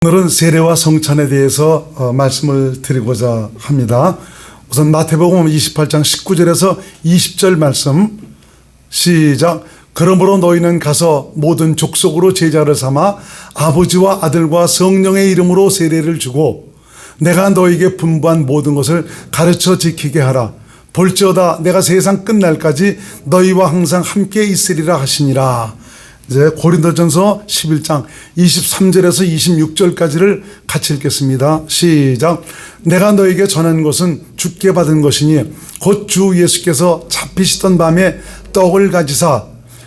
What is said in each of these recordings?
오늘은 세례와 성찬에 대해서 말씀을 드리고자 합니다. 우선 마태복음 28장 19절에서 20절 말씀 시작. 그러므로 너희는 가서 모든 족속으로 제자를 삼아 아버지와 아들과 성령의 이름으로 세례를 주고 내가 너희에게 분부한 모든 것을 가르쳐 지키게 하라. 볼지어다 내가 세상 끝날까지 너희와 항상 함께 있으리라 하시니라. 이제 고린도전서 11장 23절에서 26절까지를 같이 읽겠습니다. 시작. 내가 너에게 전한 것은 주께 받은 것이니 곧 주 예수께서 잡히시던 밤에 떡을 가지사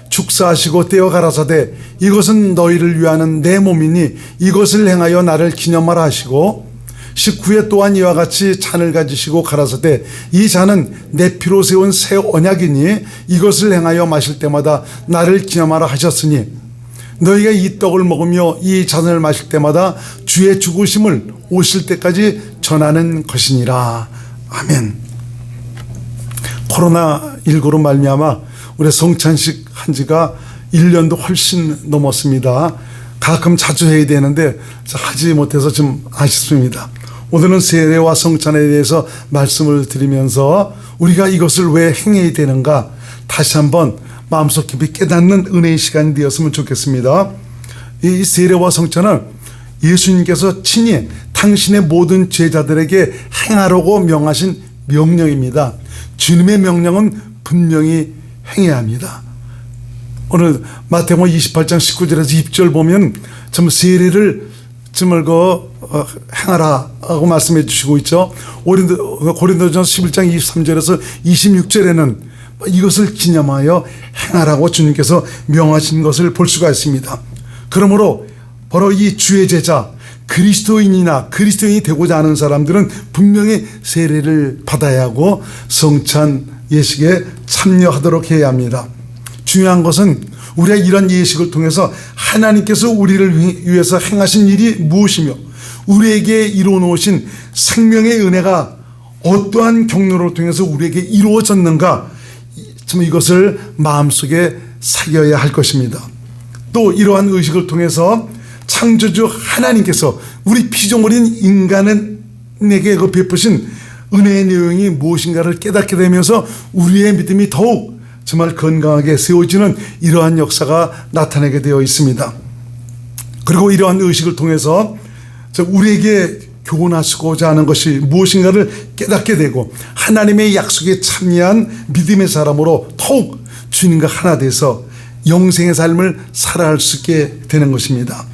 축사하시고 떼어 가라사대 이것은 너희를 위하는 내 몸이니 이것을 행하여 나를 기념하라 하시고 식후에 또한 이와 같이 잔을 가지시고 가라사대 이 잔은 내 피로 세운 새 언약이니 이것을 행하여 마실 때마다 나를 기념하라 하셨으니 너희가 이 떡을 먹으며 이 잔을 마실 때마다 주의 죽으심을 오실 때까지 전하는 것이니라. 아멘. 코로나19로 말미암아 우리 성찬식 한 지가 1년도 훨씬 넘었습니다. 가끔 자주 해야 되는데 하지 못해서 좀 아쉽습니다. 오늘은 세례와 성찬에 대해서 말씀을 드리면서 우리가 이것을 왜 행해야 되는가 다시 한번 마음속 깊이 깨닫는 은혜의 시간이 되었으면 좋겠습니다. 이 세례와 성찬은 예수님께서 친히 당신의 모든 제자들에게 행하라고 명하신 명령입니다. 주님의 명령은 분명히 행해야 합니다. 오늘 마태복음 28장 19절에서 20절 보면 참 세례를 정말 행하라 하고 말씀해 주시고 있죠. 고린도전서 11장 23절에서 26절에는 이것을 기념하여 행하라고 주님께서 명하신 것을 볼 수가 있습니다. 그러므로 바로 이 주의 제자 그리스도인이나 그리스도인이 되고자 하는 사람들은 분명히 세례를 받아야 하고 성찬 예식에 참여하도록 해야 합니다. 중요한 것은 우리가 이런 예식을 통해서 하나님께서 우리를 위해서 행하신 일이 무엇이며 우리에게 이루어 놓으신 생명의 은혜가 어떠한 경로를 통해서 우리에게 이루어졌는가 참 이것을 마음속에 새겨야 할 것입니다. 또 이러한 의식을 통해서 창조주 하나님께서 우리 피조물인 인간에게 베푸신 은혜의 내용이 무엇인가를 깨닫게 되면서 우리의 믿음이 더욱 정말 건강하게 세워지는 이러한 역사가 나타나게 되어 있습니다. 그리고 이러한 의식을 통해서 우리에게 교훈하시고자 하는 것이 무엇인가를 깨닫게 되고 하나님의 약속에 참여한 믿음의 사람으로 더욱 주님과 하나 돼서 영생의 삶을 살아갈 수 있게 되는 것입니다.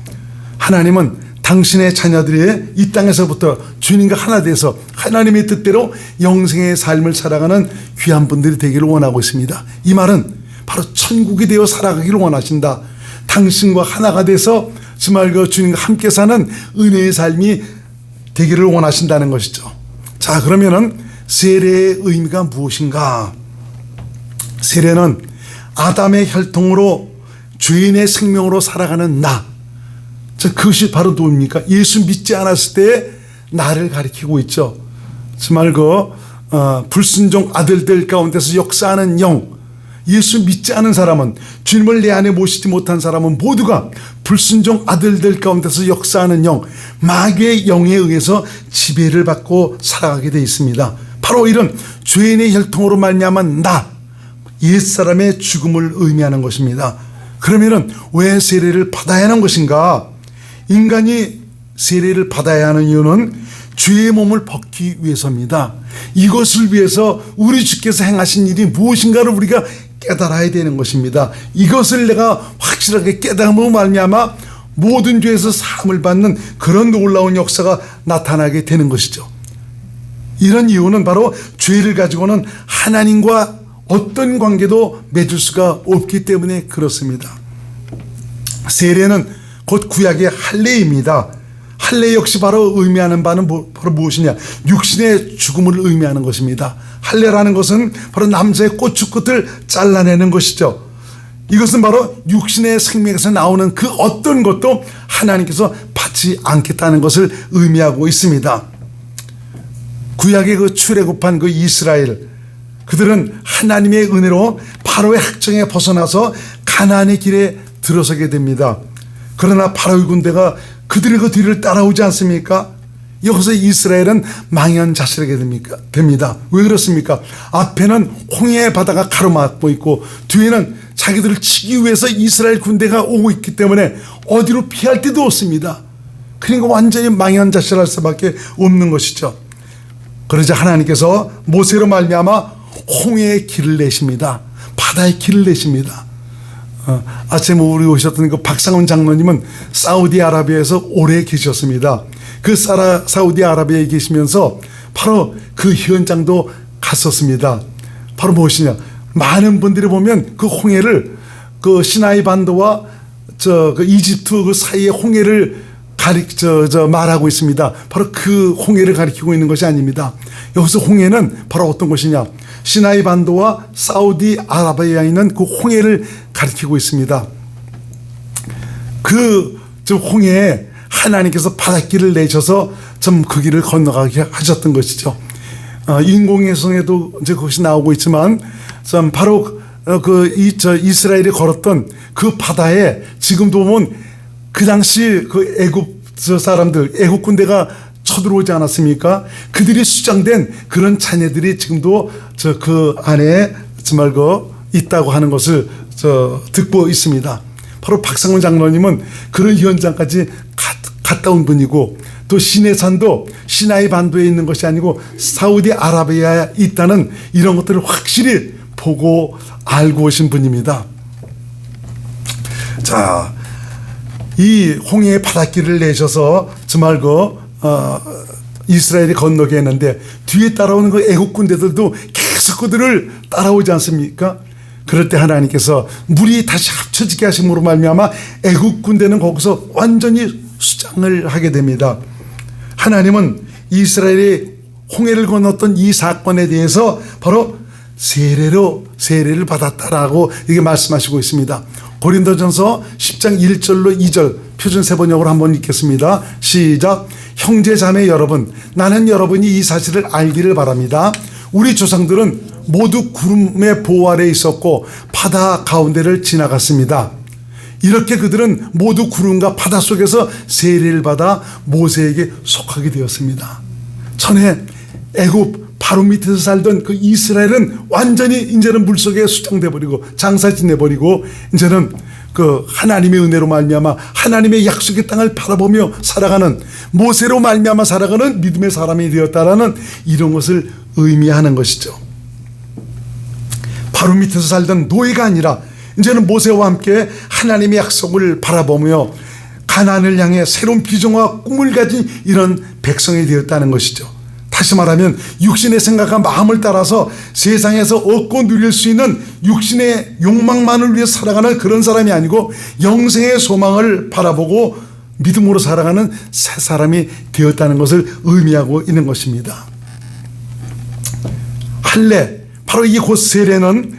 하나님은 당신의 자녀들이 이 땅에서부터 주님과 하나 돼서 하나님의 뜻대로 영생의 삶을 살아가는 귀한 분들이 되기를 원하고 있습니다. 이 말은 바로 천국이 되어 살아가기를 원하신다. 당신과 하나가 돼서 정말 주님과 함께 사는 은혜의 삶이 되기를 원하신다는 것이죠. 자, 그러면은 세례의 의미가 무엇인가? 세례는 아담의 혈통으로 죄인의 생명으로 살아가는 나. 그것이 바로 누굽니까? 예수 믿지 않았을 때 나를 가리키고 있죠. 정말 불순종 아들들 가운데서 역사하는 영, 예수 믿지 않은 사람은 주님을 내 안에 모시지 못한 사람은 모두가 불순종 아들들 가운데서 역사하는 영, 마귀의 영에 의해서 지배를 받고 살아가게 되어 있습니다. 바로 이런 죄인의 혈통으로 말미암아 나, 옛사람의 죽음을 의미하는 것입니다. 그러면은 왜 세례를 받아야 하는 것인가? 인간이 세례를 받아야 하는 이유는 죄의 몸을 벗기 위해서입니다. 이것을 위해서 우리 주께서 행하신 일이 무엇인가를 우리가 깨달아야 되는 것입니다. 이것을 내가 확실하게 깨달음으로 말미암아 모든 죄에서 사함을 받는 그런 놀라운 역사가 나타나게 되는 것이죠. 이런 이유는 바로 죄를 가지고는 하나님과 어떤 관계도 맺을 수가 없기 때문에 그렇습니다. 세례는 곧 구약의 할례입니다. 할례 역시 바로 의미하는 바는 바로 무엇이냐? 육신의 죽음을 의미하는 것입니다. 할례라는 것은 바로 남자의 고추끝을 잘라내는 것이죠. 이것은 바로 육신의 생명에서 나오는 그 어떤 것도 하나님께서 받지 않겠다는 것을 의미하고 있습니다. 구약의 출애굽한 이스라엘, 그들은 하나님의 은혜로 바로의 학정에 벗어나서 가나안의 길에 들어서게 됩니다. 그러나 바로의 군대가 그들의 그 뒤를 따라오지 않습니까? 여기서 이스라엘은 망연자실하게 됩니다. 왜 그렇습니까? 앞에는 홍해의 바다가 가로막고 있고 뒤에는 자기들을 치기 위해서 이스라엘 군대가 오고 있기 때문에 어디로 피할 데도 없습니다. 그러니까 완전히 망연자실할 수밖에 없는 것이죠. 그러자 하나님께서 모세로 말미암아 홍해의 길을 내십니다. 바다의 길을 내십니다. 아침에 우리 오셨던 그 박상훈 장로님은 사우디아라비아에서 오래 계셨습니다. 그 사우디아라비아에 계시면서 바로 그 현장도 갔었습니다. 바로 무엇이냐? 많은 분들이 보면 그 홍해를 그 시나이 반도와 그 이집트 그 사이의 홍해를 말하고 있습니다. 바로 그 홍해를 가리키고 있는 것이 아닙니다. 여기서 홍해는 바로 어떤 것이냐? 시나이 반도와 사우디아라비아에 있는 그 홍해를 가리키고 있습니다. 그 홍해에 하나님께서 바닷길을 내셔서 좀 그 길을 건너가게 하셨던 것이죠. 인공위성에도 이제 그것이 나오고 있지만 좀 바로 이스라엘이 걸었던 그 바다에 지금도 보면 그 당시 그 애굽 사람들, 애굽 군대가 쳐들어오지 않았습니까? 그들이 수장된 그런 자녀들이 지금도 그 안에 정말 있다고 하는 것을 듣고 있습니다. 바로 박상훈 장로님은 그런 현장까지 갔다 온 분이고, 또 시내산도 시나이 반도에 있는 것이 아니고 사우디아라비아에 있다는 이런 것들을 확실히 보고 알고 오신 분입니다. 자, 이 홍해의 바닷길을 내셔서 정말 이스라엘이 건너게 했는데 뒤에 따라오는 그 애국 군대들도 계속 그들을 따라오지 않습니까? 그럴 때 하나님께서 물이 다시 합쳐지게 하심으로 말미암아 애국 군대는 거기서 완전히 수장을 하게 됩니다. 하나님은 이스라엘이 홍해를 건넜던 이 사건에 대해서 바로 세례를 받았다라고 이게 말씀하시고 있습니다. 고린도전서 10장 1절로 2절 표준 세번역으로 한번 읽겠습니다. 시작. 형제 자매 여러분, 나는 여러분이 이 사실을 알기를 바랍니다. 우리 조상들은 모두 구름의 보호 아래 있었고 바다 가운데를 지나갔습니다. 이렇게 그들은 모두 구름과 바다 속에서 세례를 받아 모세에게 속하게 되었습니다. 전에 애굽 바로 밑에서 살던 그 이스라엘은 완전히 이제는 물속에 수장돼 버리고 장사 지내버리고 이제는 그 하나님의 은혜로 말미암아 하나님의 약속의 땅을 바라보며 살아가는, 모세로 말미암아 살아가는 믿음의 사람이 되었다라는 이런 것을 의미하는 것이죠. 바로 밑에서 살던 노예가 아니라 이제는 모세와 함께 하나님의 약속을 바라보며 가나안을 향해 새로운 비전과 꿈을 가진 이런 백성이 되었다는 것이죠. 다시 말하면 육신의 생각과 마음을 따라서 세상에서 얻고 누릴 수 있는 육신의 욕망만을 위해 살아가는 그런 사람이 아니고 영생의 소망을 바라보고 믿음으로 살아가는 새 사람이 되었다는 것을 의미하고 있는 것입니다. 할례, 바로 이 곧 세례는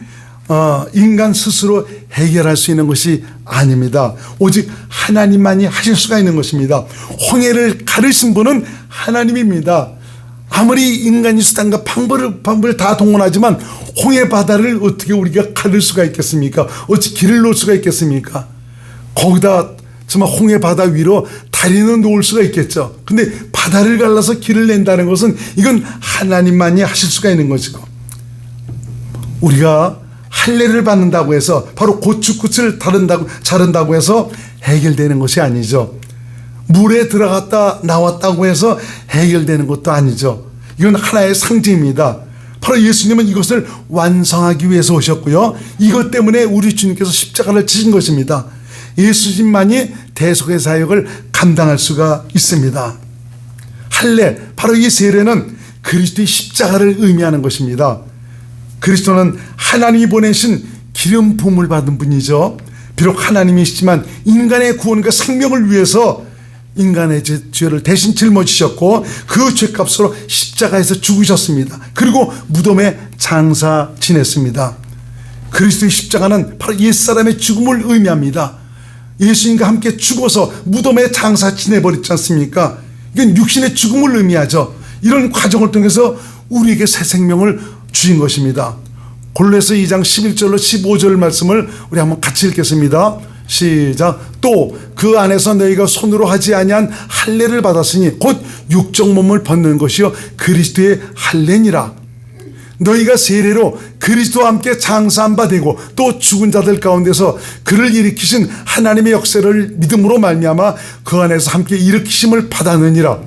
인간 스스로 해결할 수 있는 것이 아닙니다. 오직 하나님만이 하실 수가 있는 것입니다. 홍해를 가르신 분은 하나님입니다. 아무리 인간이 수단과 방법을 다 동원하지만 홍해 바다를 어떻게 우리가 가를 수가 있겠습니까? 어찌 길을 놓을 수가 있겠습니까? 거기다 정말 홍해 바다 위로 다리는 놓을 수가 있겠죠. 근데 바다를 갈라서 길을 낸다는 것은 이건 하나님만이 하실 수가 있는 것이고, 우리가 할례를 받는다고 해서 바로 고추꽃을 자른다고 해서 해결되는 것이 아니죠. 물에 들어갔다 나왔다고 해서 해결되는 것도 아니죠. 이건 하나의 상징입니다. 바로 예수님은 이것을 완성하기 위해서 오셨고요. 이것 때문에 우리 주님께서 십자가를 지신 것입니다. 예수님만이 대속의 사역을 감당할 수가 있습니다. 할례, 바로 이 세례는 그리스도의 십자가를 의미하는 것입니다. 그리스도는 하나님이 보내신 기름 부음을 받은 분이죠. 비록 하나님이시지만 인간의 구원과 생명을 위해서 인간의 죄를 대신 짊어지셨고 그 죄값으로 십자가에서 죽으셨습니다. 그리고 무덤에 장사 지냈습니다. 그리스도의 십자가는 바로 옛사람의 죽음을 의미합니다. 예수님과 함께 죽어서 무덤에 장사 지내버렸지 않습니까? 이건 육신의 죽음을 의미하죠. 이런 과정을 통해서 우리에게 새 생명을 주신 것입니다. 골로새 2장 11절로 15절 말씀을 우리 한번 같이 읽겠습니다. 시작. 또 그 안에서 너희가 손으로 하지 아니한 할례를 받았으니 곧 육적 몸을 벗는 것이요 그리스도의 할례니라. 너희가 세례로 그리스도와 함께 장사한 바 되고 또 죽은 자들 가운데서 그를 일으키신 하나님의 역사를 믿음으로 말미암아 그 안에서 함께 일으키심을 받았느니라.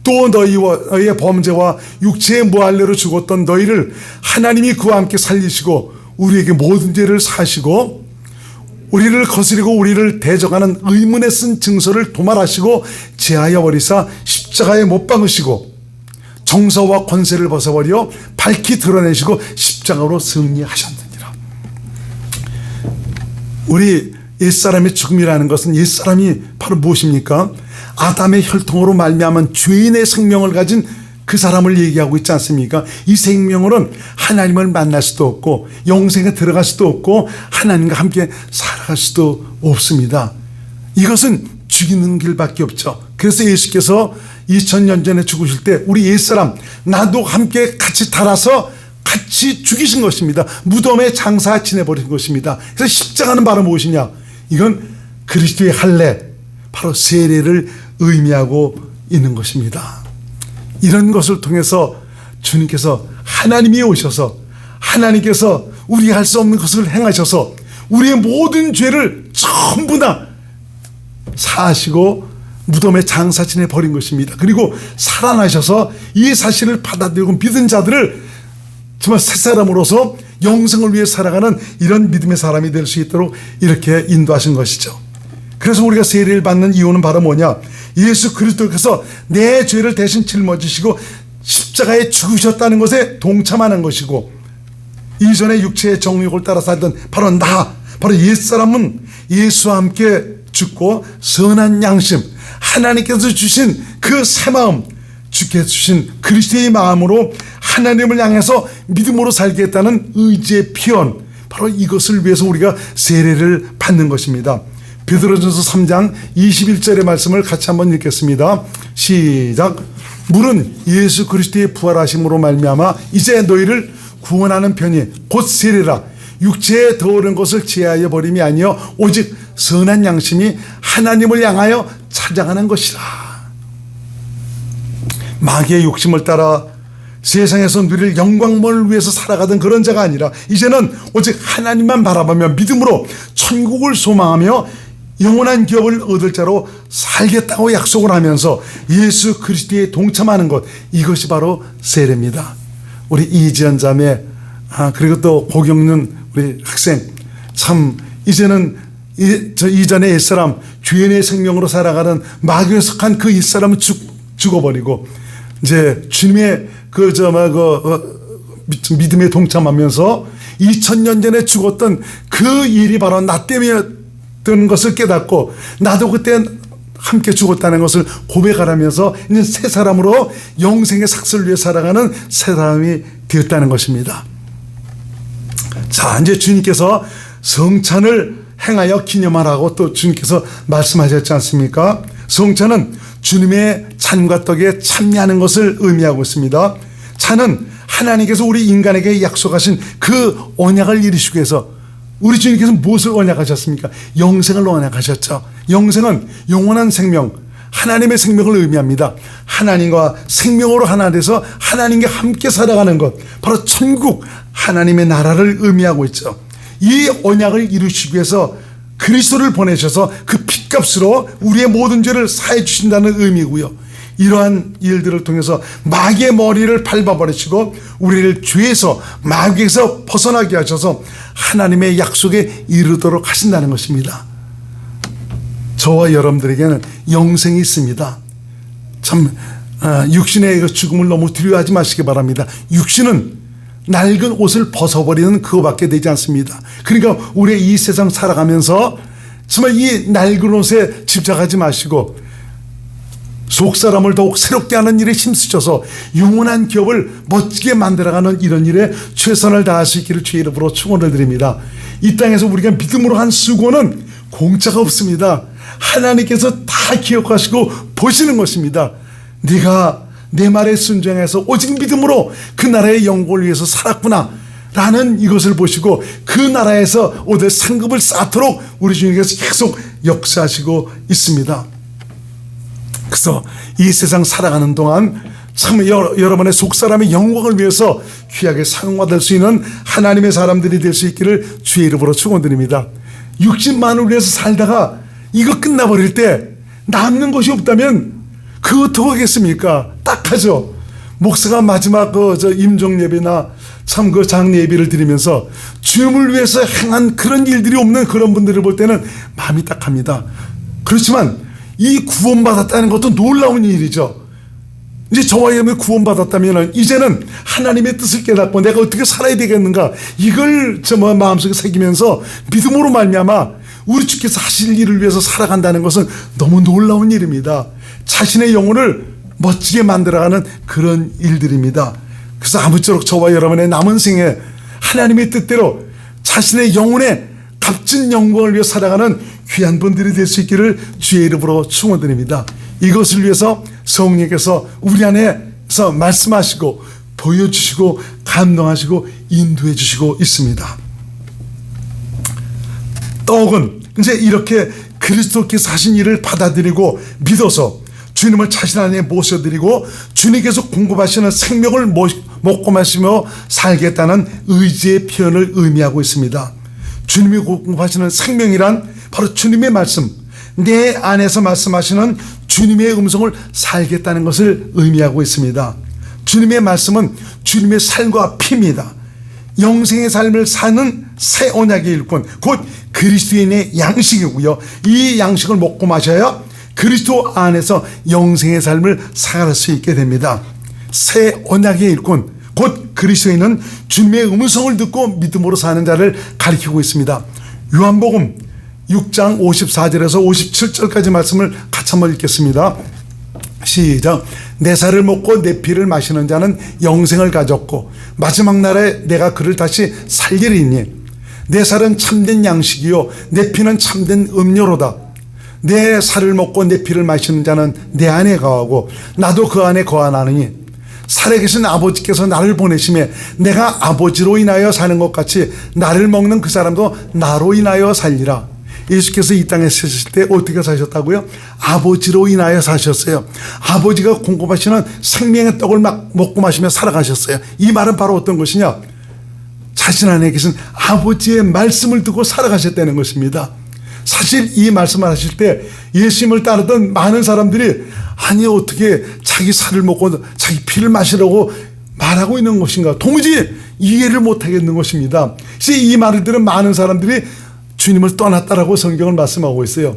또 너희의 범죄와 육체의 무할례로 죽었던 너희를 하나님이 그와 함께 살리시고 우리에게 모든 죄를 사시고 우리를 거스리고 우리를 대적하는 의문에 쓴 증서를 도말하시고 제하여 버리사 십자가에 못 박으시고 정사와 권세를 벗어버려 밝히 드러내시고 십자가로 승리하셨느니라. 우리 옛사람의 죽음이라는 것은 옛사람이 바로 무엇입니까? 아담의 혈통으로 말미암은 죄인의 생명을 가진 그 사람을 얘기하고 있지 않습니까? 이 생명으로는 하나님을 만날 수도 없고 영생에 들어갈 수도 없고 하나님과 함께 살아갈 수도 없습니다. 이것은 죽이는 길밖에 없죠. 그래서 예수께서 2000년 전에 죽으실 때 우리 옛사람 나도 함께 같이 달아서 같이 죽이신 것입니다. 무덤에 장사 지내버린 것입니다. 그래서 십자가는 바로 무엇이냐? 이건 그리스도의 할례, 바로 세례를 의미하고 있는 것입니다. 이런 것을 통해서 주님께서 하나님이 오셔서 하나님께서 우리가 할 수 없는 것을 행하셔서 우리의 모든 죄를 전부 다 사하시고 무덤에 장사 지내버린 것입니다. 그리고 살아나셔서 이 사실을 받아들이고 믿은 자들을 정말 새 사람으로서 영생을 위해 살아가는 이런 믿음의 사람이 될 수 있도록 이렇게 인도하신 것이죠. 그래서 우리가 세례를 받는 이유는 바로 뭐냐? 예수 그리스도께서 내 죄를 대신 짊어지시고 십자가에 죽으셨다는 것에 동참하는 것이고, 이전에 육체의 정욕을 따라 살던 바로 바로 옛사람은 예수와 함께 죽고 선한 양심, 하나님께서 주신 그 새 마음, 주께서 주신 그리스도의 마음으로 하나님을 향해서 믿음으로 살겠다는 의지의 표현, 바로 이것을 위해서 우리가 세례를 받는 것입니다. 베드로전서 3장 21절의 말씀을 같이 한번 읽겠습니다. 시작. 물은 예수 그리스도의 부활하심으로 말미암아 이제 너희를 구원하는 편이 곧 세례라. 육체에 더오른 것을 제하여 버림이 아니요 오직 선한 양심이 하나님을 향하여 찾아가는 것이라. 마귀의 욕심을 따라 세상에서 누릴 영광을 위해서 살아가던 그런 자가 아니라 이제는 오직 하나님만 바라보며 믿음으로 천국을 소망하며 영원한 기업을 얻을 자로 살겠다고 약속을 하면서 예수 그리스도에 동참하는 것, 이것이 바로 세례입니다. 우리 이지연 자매, 그리고 또 고경윤 우리 학생, 참 이제는 이전의 옛사람, 죄인의 생명으로 살아가는 마귀에 속한 그 옛사람은 죽어버리고 이제 주님의 믿음에 동참하면서 2000년 전에 죽었던 그 일이 바로 나 때문에 든 것을 깨닫고 나도 그때 함께 죽었다는 것을 고백하면서 이제 새 사람으로 영생의 삭슬을 위해 살아가는 새 사람이 되었다는 것입니다. 자, 이제 주님께서 성찬을 행하여 기념하라고 또 주님께서 말씀하셨지 않습니까? 성찬은 주님의 잔과 떡에 참여하는 것을 의미하고 있습니다. 잔은 하나님께서 우리 인간에게 약속하신 그 언약을 이루시기 위해서 우리 주님께서 무엇을 언약하셨습니까? 영생을 언약하셨죠. 영생은 영원한 생명, 하나님의 생명을 의미합니다. 하나님과 생명으로 하나 돼서 하나님과 함께 살아가는 것, 바로 천국, 하나님의 나라를 의미하고 있죠. 이 언약을 이루시기 위해서 그리스도를 보내셔서 그 핏값으로 우리의 모든 죄를 사해 주신다는 의미고요. 이러한 일들을 통해서 마귀의 머리를 밟아버리시고 우리를 죄에서 마귀에서 벗어나게 하셔서 하나님의 약속에 이르도록 하신다는 것입니다. 저와 여러분들에게는 영생이 있습니다. 참 육신의 죽음을 너무 두려워하지 마시기 바랍니다. 육신은 낡은 옷을 벗어버리는 그거밖에 되지 않습니다. 그러니까 우리의 이 세상 살아가면서 정말 이 낡은 옷에 집착하지 마시고 속사람을 더욱 새롭게 하는 일에 힘쓰셔서 영원한 기업을 멋지게 만들어가는 이런 일에 최선을 다할 수 있기를 주의 이름으로 축원을 드립니다. 이 땅에서 우리가 믿음으로 한 수고는 공짜가 없습니다. 하나님께서 다 기억하시고 보시는 것입니다. 네가 내 말에 순종해서 오직 믿음으로 그 나라의 영광을 위해서 살았구나 라는 이것을 보시고 그 나라에서 얻을 상급을 쌓도록 우리 주님께서 계속 역사하시고 있습니다. 그래서 이 세상 살아가는 동안 참 여러분의 속사람의 영광을 위해서 귀하게 사용받을 수 있는 하나님의 사람들이 될 수 있기를 주의 이름으로 축원드립니다. 60만을 위해서 살다가 이거 끝나버릴 때 남는 것이 없다면 그거 어떡하겠습니까? 딱하죠. 목사가 마지막 임종 예배나 참 장례 예배를 드리면서 주님을 위해서 행한 그런 일들이 없는 그런 분들을 볼 때는 마음이 딱합니다. 그렇지만 이 구원받았다는 것도 놀라운 일이죠. 이제 저와 여러분이 구원받았다면 이제는 하나님의 뜻을 깨닫고 내가 어떻게 살아야 되겠는가, 이걸 마음속에 새기면서 믿음으로 말미암아 우리 주께서 하실 일을 위해서 살아간다는 것은 너무 놀라운 일입니다. 자신의 영혼을 멋지게 만들어가는 그런 일들입니다. 그래서 아무쪼록 저와 여러분의 남은 생에 하나님의 뜻대로 자신의 영혼의 값진 영광을 위해 살아가는 귀한 분들이 될 수 있기를 주의 이름으로 축원드립니다. 이것을 위해서 성령께서 우리 안에서 말씀하시고 보여주시고 감동하시고 인도해 주시고 있습니다. 떡은 이제 이렇게 그리스도께서 하신 일을 받아들이고 믿어서 주님을 자신 안에 모셔드리고 주님께서 공급하시는 생명을 먹고 마시며 살겠다는 의지의 표현을 의미하고 있습니다. 주님이 공급하시는 생명이란 바로 주님의 말씀, 내 안에서 말씀하시는 주님의 음성을 살겠다는 것을 의미하고 있습니다. 주님의 말씀은 주님의 살과 피입니다. 영생의 삶을 사는 새 언약의 일꾼, 곧 그리스도인의 양식이고요. 이 양식을 먹고 마셔야 그리스도 안에서 영생의 삶을 살아갈 수 있게 됩니다. 새 언약의 일꾼, 곧 그리스도인은 주님의 음성을 듣고 믿음으로 사는 자를 가리키고 있습니다. 요한복음 6장 54절에서 57절까지 말씀을 같이 한번 읽겠습니다. 시작. 내 살을 먹고 내 피를 마시는 자는 영생을 가졌고 마지막 날에 내가 그를 다시 살리리니 내 살은 참된 양식이요 내 피는 참된 음료로다. 내 살을 먹고 내 피를 마시는 자는 내 안에 거하고 나도 그 안에 거하나니 살아계신 아버지께서 나를 보내심에 내가 아버지로 인하여 사는 것 같이 나를 먹는 그 사람도 나로 인하여 살리라. 예수께서 이 땅에 사실 때 어떻게 사셨다고요? 아버지로 인하여 사셨어요. 아버지가 공급하시는 생명의 떡을 막 먹고 마시며 살아가셨어요. 이 말은 바로 어떤 것이냐? 자신 안에 계신 아버지의 말씀을 듣고 살아가셨다는 것입니다. 사실 이 말씀을 하실 때 예수님을 따르던 많은 사람들이 아니 어떻게 자기 살을 먹고 자기 피를 마시라고 말하고 있는 것인가, 도무지 이해를 못하겠는 것입니다. 그래서 이 말을 들은 많은 사람들이 주님을 떠났다라고 성경을 말씀하고 있어요.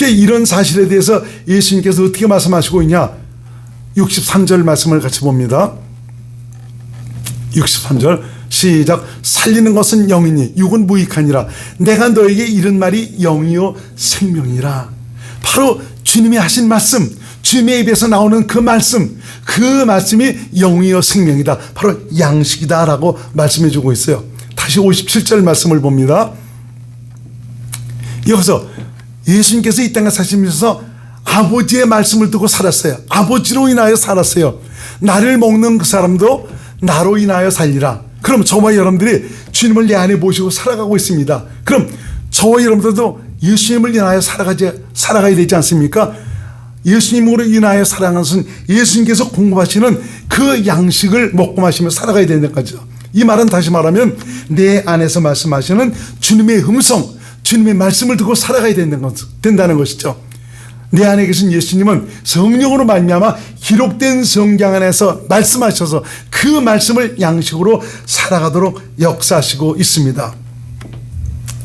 이런 사실에 대해서 예수님께서 어떻게 말씀하시고 있냐? 63절 말씀을 같이 봅니다. 63절 시작. 살리는 것은 영이니 육은 무익하니라. 내가 너에게 이른 말이 영이요 생명이라. 바로 주님이 하신 말씀, 주님의 입에서 나오는 그 말씀이 영이요 생명이다, 바로 양식이다 라고 말씀해 주고 있어요. 다시 57절 말씀을 봅니다. 여기서 예수님께서 이 땅에 사시면서 아버지의 말씀을 듣고 살았어요. 아버지로 인하여 살았어요. 나를 먹는 그 사람도 나로 인하여 살리라. 그럼 저와 여러분들이 주님을 내 안에 모시고 살아가고 있습니다. 그럼 저와 여러분들도 예수님을 인하여 살아가야 되지 않습니까? 예수님으로 인하여 살아가는 것은 예수님께서 공급하시는 그 양식을 먹고 마시며 살아가야 되는 거죠. 이 말은 다시 말하면 내 안에서 말씀하시는 주님의 음성, 주님의 말씀을 듣고 살아가야 된다는 것이죠. 내 안에 계신 예수님은 성령으로 말미암아 기록된 성경 안에서 말씀하셔서 그 말씀을 양식으로 살아가도록 역사하시고 있습니다.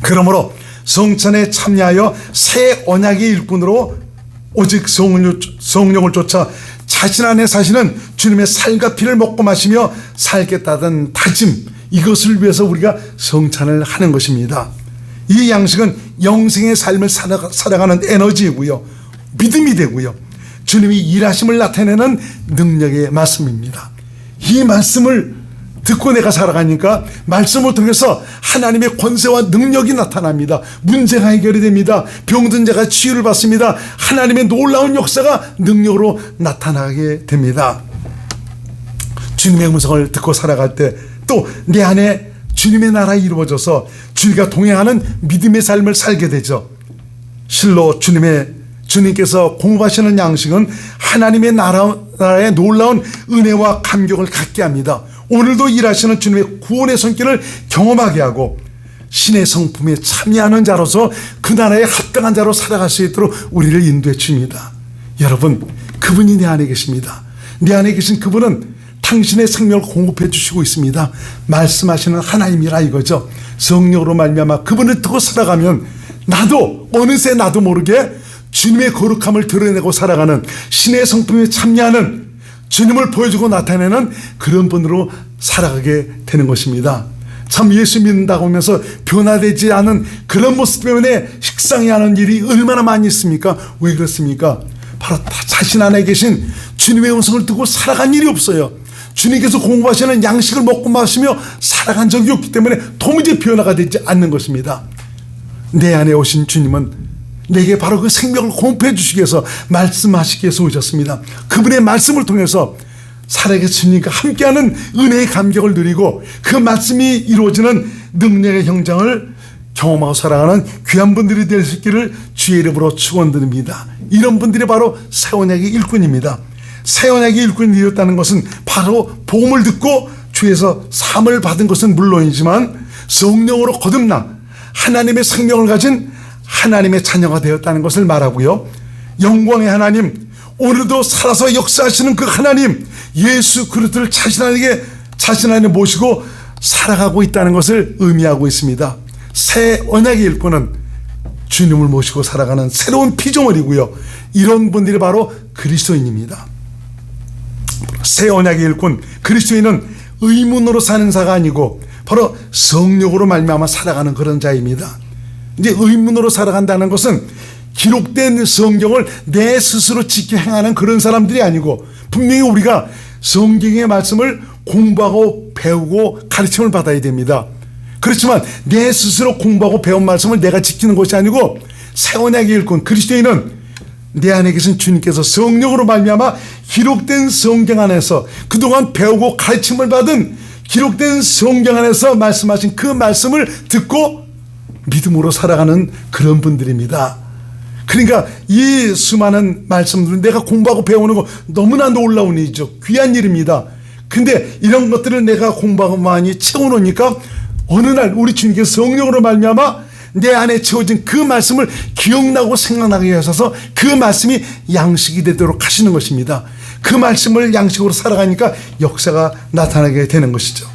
그러므로 성찬에 참여하여 새 언약의 일꾼으로 오직 성령을 쫓아 자신 안에 사시는 주님의 살과 피를 먹고 마시며 살겠다는 다짐, 이것을 위해서 우리가 성찬을 하는 것입니다. 이 양식은 영생의 삶을 살아가는 에너지이고요, 믿음이 되고요, 주님이 일하심을 나타내는 능력의 말씀입니다. 이 말씀을 듣고 내가 살아가니까 말씀을 통해서 하나님의 권세와 능력이 나타납니다. 문제가 해결이 됩니다. 병든 자가 치유를 받습니다. 하나님의 놀라운 역사가 능력으로 나타나게 됩니다. 주님의 음성을 듣고 살아갈 때 또 내 안에 주님의 나라가 이루어져서 주님과 동행하는 믿음의 삶을 살게 되죠. 실로 주님께서 공급하시는 양식은 하나님의 나라의 놀라운 은혜와 감격을 갖게 합니다. 오늘도 일하시는 주님의 구원의 손길을 경험하게 하고 신의 성품에 참여하는 자로서 그 나라에 합당한 자로 살아갈 수 있도록 우리를 인도해 줍니다. 여러분, 그분이 내 안에 계십니다. 내 안에 계신 그분은 당신의 생명을 공급해 주시고 있습니다. 말씀하시는 하나님이라 이거죠. 성령으로 말미암아 그분을 두고 살아가면 어느새 나도 모르게 주님의 거룩함을 드러내고 살아가는 신의 성품에 참여하는 주님을 보여주고 나타내는 그런 분으로 살아가게 되는 것입니다. 참 예수 믿는다고 하면서 변화되지 않은 그런 모습 때문에 식상해하는 일이 얼마나 많이 있습니까? 왜 그렇습니까? 바로 자신 안에 계신 주님의 음성을 두고 살아간 일이 없어요. 주님께서 공급하시는 양식을 먹고 마시며 살아간 적이 없기 때문에 도무지 변화가 되지 않는 것입니다. 내 안에 오신 주님은 내게 바로 그 생명을 공급해 주시기 위해서 말씀하시기 위해서 오셨습니다. 그분의 말씀을 통해서 살아계신 주님과 함께하는 은혜의 감격을 누리고 그 말씀이 이루어지는 능력의 현장을 경험하고 살아가는 귀한 분들이 될 수 있기를 주의 이름으로 축원드립니다. 이런 분들이 바로 새 언약의 일꾼입니다. 새 언약의 일꾼이 되었다는 것은 바로 복음을 듣고 주에서 사함을 받은 것은 물론이지만 성령으로 거듭나 하나님의 생명을 가진 하나님의 자녀가 되었다는 것을 말하고요. 영광의 하나님, 오늘도 살아서 역사하시는 그 하나님 예수 그리스도를 자신 안에 모시고 살아가고 있다는 것을 의미하고 있습니다. 새 언약의 일꾼은 주님을 모시고 살아가는 새로운 피조물이고요. 이런 분들이 바로 그리스도인입니다. 새 언약의 일꾼 그리스도인은 의문으로 사는 자가 아니고 바로 성령으로 말미암아 살아가는 그런 자입니다. 이제 의문으로 살아간다는 것은 기록된 성경을 내 스스로 지켜 행하는 그런 사람들이 아니고 분명히 우리가 성경의 말씀을 공부하고 배우고 가르침을 받아야 됩니다. 그렇지만 내 스스로 공부하고 배운 말씀을 내가 지키는 것이 아니고 새 언약의 일꾼 그리스도인은 내 안에 계신 주님께서 성령으로 말미암아 기록된 성경 안에서 그동안 배우고 가르침을 받은 기록된 성경 안에서 말씀하신 그 말씀을 듣고 믿음으로 살아가는 그런 분들입니다. 그러니까 이 수많은 말씀들은 내가 공부하고 배우는 거 너무나 놀라운 일이죠. 귀한 일입니다. 근데 이런 것들을 내가 공부하고 많이 채워놓으니까 어느 날 우리 주님께서 성령으로 말미암아 내 안에 채워진 그 말씀을 기억나고 생각나게 하셔서 그 말씀이 양식이 되도록 하시는 것입니다. 그 말씀을 양식으로 살아가니까 역사가 나타나게 되는 것이죠.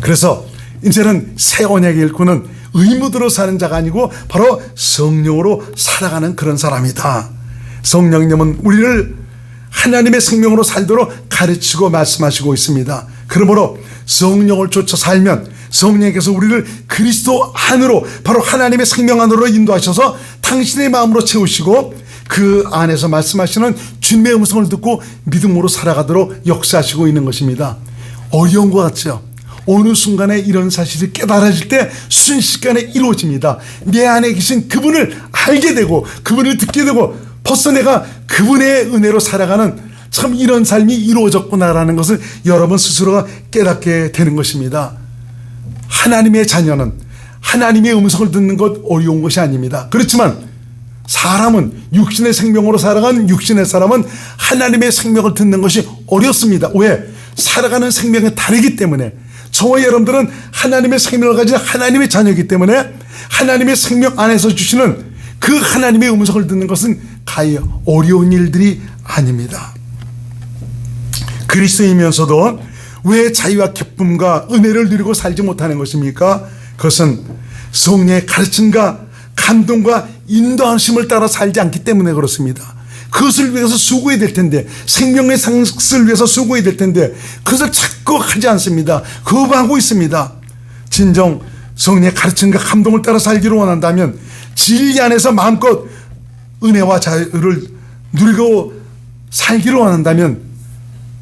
그래서 이제는 새 언약의 일꾼은 의무대로 사는 자가 아니고 바로 성령으로 살아가는 그런 사람이다. 성령님은 우리를 하나님의 생명으로 살도록 가르치고 말씀하시고 있습니다. 그러므로 성령을 쫓아 살면 성령께서 우리를 그리스도 안으로 바로 하나님의 생명 안으로 인도하셔서 당신의 마음으로 채우시고 그 안에서 말씀하시는 주님의 음성을 듣고 믿음으로 살아가도록 역사하시고 있는 것입니다. 어려운 것 같죠? 어느 순간에 이런 사실이 깨달아질 때 순식간에 이루어집니다. 내 안에 계신 그분을 알게 되고 그분을 듣게 되고 벌써 내가 그분의 은혜로 살아가는 참 이런 삶이 이루어졌구나라는 것을 여러분 스스로가 깨닫게 되는 것입니다. 하나님의 자녀는 하나님의 음성을 듣는 것 어려운 것이 아닙니다. 그렇지만 사람은 육신의 생명으로 살아간 육신의 사람은 하나님의 생명을 듣는 것이 어렵습니다. 왜? 살아가는 생명이 다르기 때문에. 저와 여러분들은 하나님의 생명을 가진 하나님의 자녀이기 때문에 하나님의 생명 안에서 주시는 그 하나님의 음성을 듣는 것은 가히 어려운 일들이 아닙니다. 그리스도이면서도 왜 자유와 기쁨과 은혜를 누리고 살지 못하는 것입니까? 그것은 성령의 가르침과 감동과 인도하심을 따라 살지 않기 때문에 그렇습니다. 그것을 위해서 수고해야 될 텐데, 생명의 상승을 위해서 수고해야 될 텐데 그것을 자꾸 하지 않습니다. 거부하고 있습니다. 진정 성령의 가르침과 감동을 따라 살기를 원한다면, 진리 안에서 마음껏 은혜와 자유를 누리고 살기를 원한다면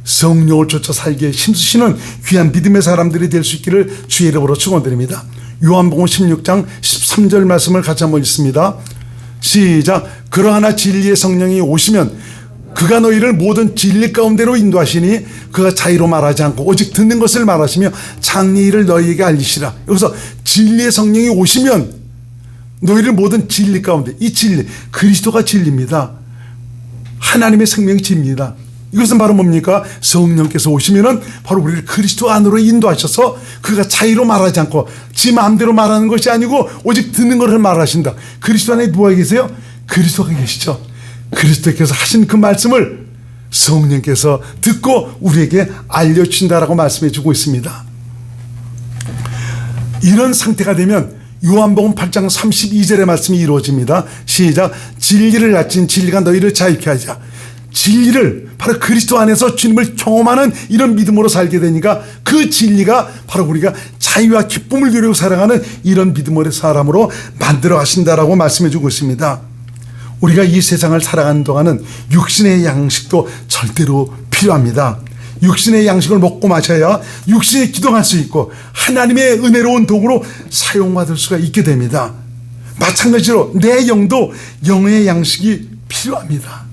성령을 쫓아 살기에 힘쓰시는 귀한 믿음의 사람들이 될 수 있기를 주의 이름으로 축원드립니다. 요한복음 16장 13절 말씀을 같이 한번 읽습니다. 시작. 그러하나 진리의 성령이 오시면 그가 너희를 모든 진리 가운데로 인도하시니 그가 자의로 말하지 않고 오직 듣는 것을 말하시며 장래일을 너희에게 알리시라. 여기서 진리의 성령이 오시면 너희를 모든 진리 가운데, 이 진리, 그리스도가 진리입니다. 하나님의 생명이 진리입니다. 이것은 바로 뭡니까? 성령께서 오시면은 바로 우리를 그리스도 안으로 인도하셔서 그가 자의로 말하지 않고 지 마음대로 말하는 것이 아니고 오직 듣는 것을 말하신다. 그리스도 안에 누가 계세요? 그리스도가 계시죠. 그리스도께서 하신 그 말씀을 성령께서 듣고 우리에게 알려주신다라고 말씀해 주고 있습니다. 이런 상태가 되면 요한복음 8장 32절의 말씀이 이루어집니다. 시작. 진리를 가진 진리가 너희를 자유케 하자. 진리를 바로 그리스도 안에서 주님을 경험하는 이런 믿음으로 살게 되니까 그 진리가 바로 우리가 자유와 기쁨을 누리고 살아가는 이런 믿음의 사람으로 만들어 가신다라고 말씀해 주고 있습니다. 우리가 이 세상을 살아가는 동안은 육신의 양식도 절대로 필요합니다. 육신의 양식을 먹고 마셔야 육신이 기동할 수 있고 하나님의 은혜로운 도구로 사용받을 수가 있게 됩니다. 마찬가지로 내 영도 영의 양식이 필요합니다.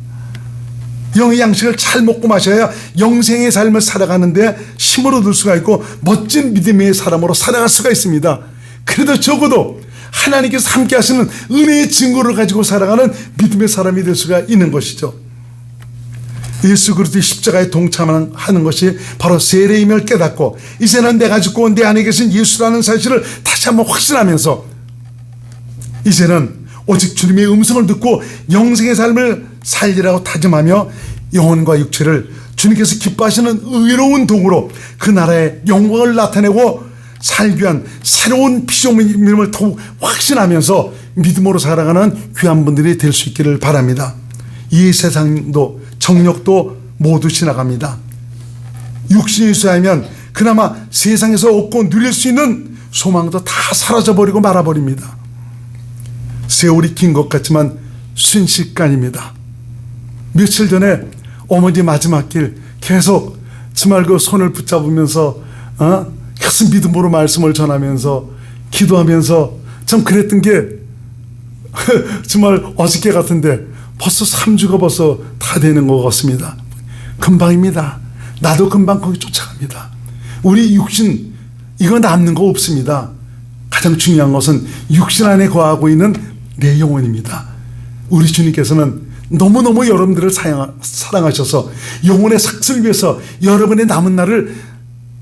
영의 양식을 잘 먹고 마셔야 영생의 삶을 살아가는데 힘을 얻을 수가 있고 멋진 믿음의 사람으로 살아갈 수가 있습니다. 그래도 적어도 하나님께서 함께 하시는 은혜의 증거를 가지고 살아가는 믿음의 사람이 될 수가 있는 것이죠. 예수 그리스도의 십자가에 동참하는 것이 바로 세례임을 깨닫고 이제는 내가 죽고 내 안에 계신 예수라는 사실을 다시 한번 확신하면서 이제는 오직 주님의 음성을 듣고 영생의 삶을 살리라고 다짐하며 영혼과 육체를 주님께서 기뻐하시는 의로운 도구로 그 나라의 영광을 나타내고 살기 위한 새로운 피조물임을 더욱 확신하면서 믿음으로 살아가는 귀한 분들이 될 수 있기를 바랍니다. 이 세상도 정력도 모두 지나갑니다. 육신이 있어야면 그나마 세상에서 얻고 누릴 수 있는 소망도 다 사라져버리고 말아버립니다. 세월이 긴 것 같지만 순식간입니다. 며칠 전에 어머니 마지막 길 계속 정말 그 손을 붙잡으면서 계속 믿음으로 말씀을 전하면서 기도하면서 참 그랬던 게 정말 어저께 같은데 벌써 3주가 벌써 다 되는 것 같습니다. 금방입니다. 나도 금방 거기 쫓아갑니다. 우리 육신 이거 남는 거 없습니다. 가장 중요한 것은 육신 안에 거하고 있는 내 영혼입니다. 우리 주님께서는 너무너무 여러분들을 사랑하셔서 영혼의 삭슬을 위해서 여러분의 남은 날을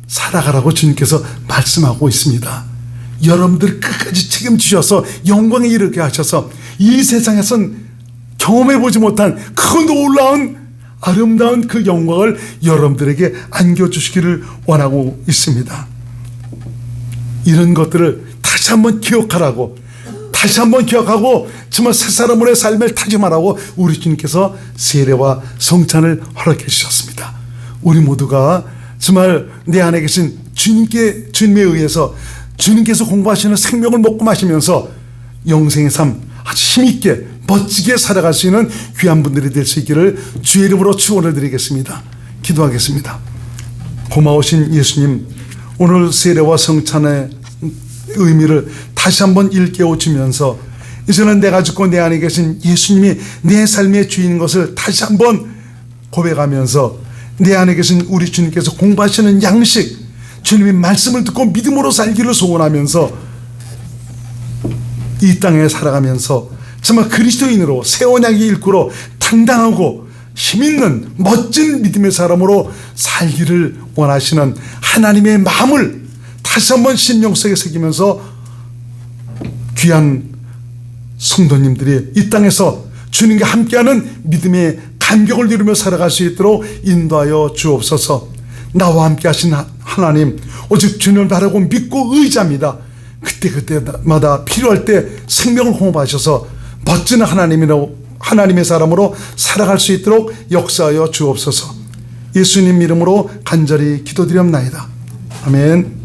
살아가라고 주님께서 말씀하고 있습니다. 여러분들 끝까지 책임지셔서 영광에 이르게 하셔서 이 세상에선 경험해보지 못한 그 놀라운 아름다운 그 영광을 여러분들에게 안겨주시기를 원하고 있습니다. 이런 것들을 다시 한번 기억하라고, 다시 한번 기억하고 정말 새 사람으로의 삶을 다짐하라고 우리 주님께서 세례와 성찬을 허락해 주셨습니다. 우리 모두가 정말 내 안에 계신 주님에 의해서 주님께서 공부하시는 생명을 먹고 마시면서 영생의 삶 아주 힘있게 멋지게 살아갈 수 있는 귀한 분들이 될 수 있기를 주의 이름으로 축원을 드리겠습니다. 기도하겠습니다. 고마우신 예수님, 오늘 세례와 성찬의 의미를 다시 한번 일깨워 주면서 이제는 내가 죽고 내 안에 계신 예수님이 내 삶의 주인인 것을 다시 한번 고백하면서 내 안에 계신 우리 주님께서 공부하시는 양식, 주님의 말씀을 듣고 믿음으로 살기를 소원하면서 이 땅에 살아가면서 정말 그리스도인으로 새 언약의 일꾼으로 당당하고 힘있는 멋진 믿음의 사람으로 살기를 원하시는 하나님의 마음을 다시 한번 심령 속에 새기면서 귀한 성도님들이 이 땅에서 주님과 함께하는 믿음의 감격을 누리며 살아갈 수 있도록 인도하여 주옵소서. 나와 함께 하신 하나님, 오직 주님을 바라고 믿고 의지합니다. 그때마다 필요할 때 생명을 호흡하셔서 멋진 하나님의 사람으로 살아갈 수 있도록 역사하여 주옵소서. 예수님 이름으로 간절히 기도드리옵나이다. 아멘.